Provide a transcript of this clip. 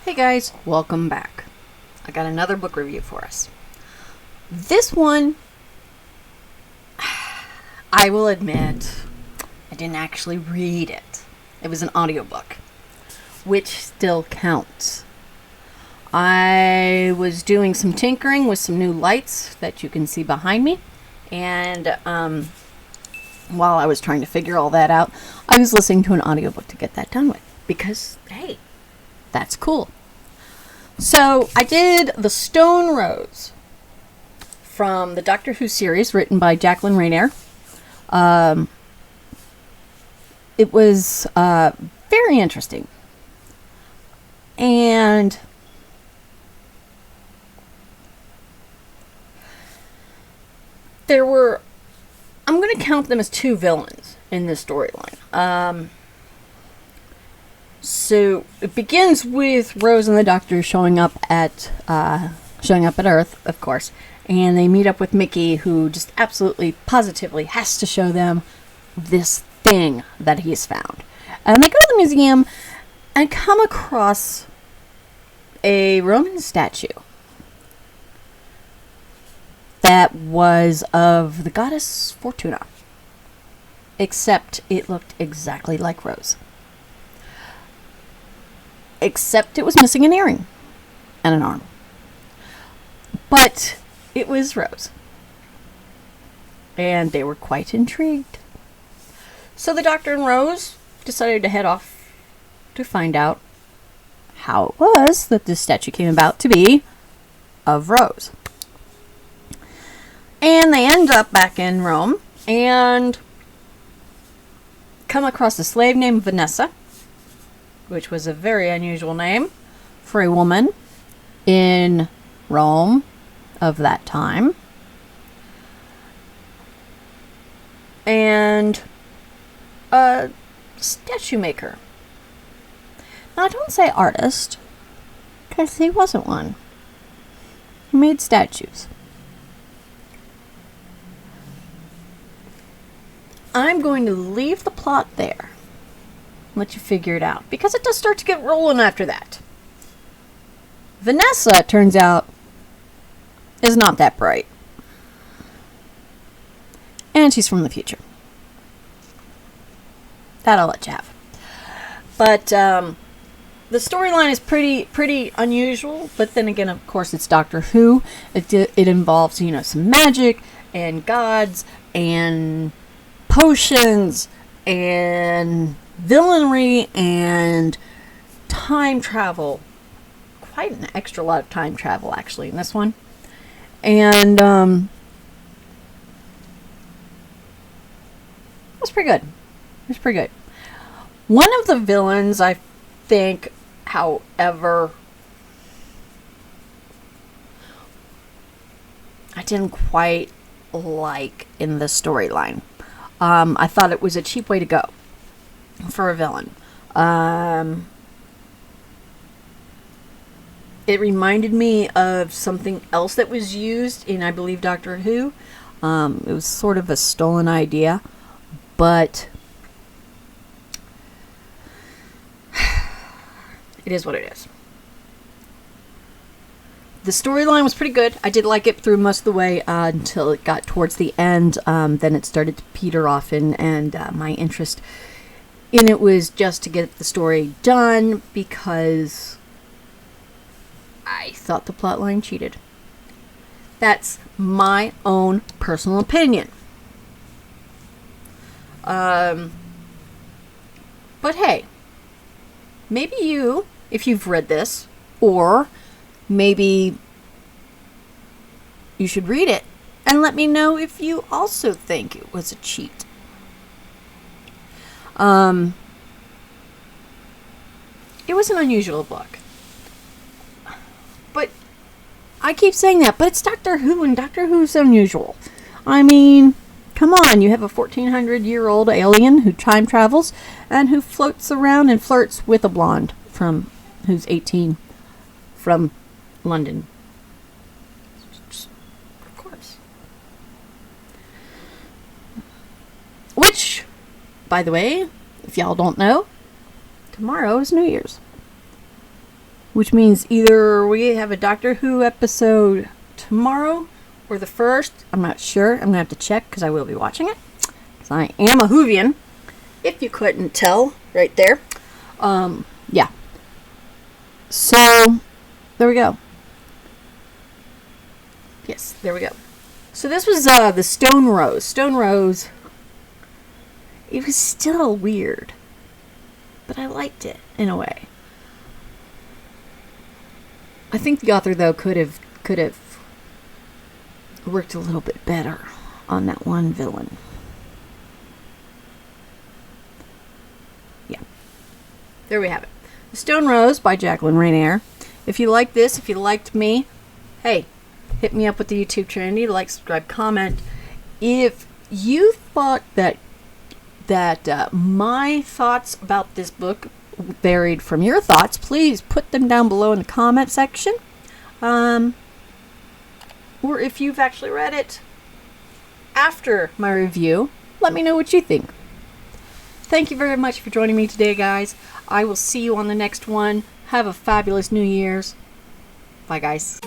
Hey guys, welcome back. I got another book review for us. This one, I will admit, I didn't actually read it. It was an audiobook, which still counts. I was doing some tinkering with some new lights that you can see behind me, and while I was trying to figure all that out, I was listening to an audiobook to get that done with, because, hey, that's cool. So I did The Stone Rose from the Doctor Who series written by Jacqueline Rayner. It was very interesting. And there were, I'm going to count them as two villains in this storyline. So it begins with Rose and the Doctor showing up at Earth, of course, and they meet up with Mickey, who just absolutely, positively has to show them this thing that he's found. And they go to the museum and come across a Roman statue that was of the goddess Fortuna, except it looked exactly like Rose. Except it was missing an earring and an arm. But it was Rose. And they were quite intrigued. So the Doctor and Rose decided to head off to find out how it was that this statue came about to be of Rose. And they end up back in Rome and come across a slave named Vanessa, which was a very unusual name for a woman in Rome of that time. And a statue maker. Now, don't say artist, because he wasn't one. He made statues. I'm going to leave the plot there. Let you figure it out, because it does start to get rolling after that. Vanessa, it turns out, is not that bright. And she's from the future. That I'll let you have. But the storyline is pretty unusual, but then again, of course, it's Doctor Who. It involves, some magic and gods and potions and villainy and time travel. Quite an extra lot of time travel, actually, in this one. And it was pretty good. One of the villains, I think, however, I didn't quite like in the storyline. I thought it was a cheap way to go for a villain. It reminded me of something else that was used in, I believe, Doctor Who. It was sort of a stolen idea, but it is what it is. The storyline was pretty good. I did like it through most of the way until it got towards the end. Then it started to peter off, and my interest in it was just to get the story done because I thought the plotline cheated. That's my own personal opinion. But hey, maybe you, if you've read this, or maybe you should read it and let me know if you also think it was a cheat. It was an unusual book. But I keep saying that, but it's Doctor Who, and Doctor Who's unusual. I mean, come on, you have a 1400-year-old alien who time travels and who floats around and flirts with a blonde who's 18 from London. Of course. Which, by the way, if y'all don't know, tomorrow is New Year's. which means either we have a Doctor Who episode tomorrow or the 1st. I'm not sure. I'm going to have to check because I will be watching it. Because I am a Whovian, if you couldn't tell right there. Yeah. So, there we go. Yes, there we go. So this was the Stone Rose. Stone Rose, it was still weird, but I liked it in a way. I think the author, though, could have worked a little bit better on that one villain. Yeah. There we have it. The Stone Rose by Jacqueline Rayner. If you like this, if you liked me, hey, hit me up with the YouTube Trinity. Like, subscribe, comment. If you thought that my thoughts about this book varied from your thoughts, please put them down below in the comment section. Or if you've actually read it after my review, let me know what you think. Thank you very much for joining me today, guys. I will see you on the next one. Have a fabulous New Year's. Bye, guys.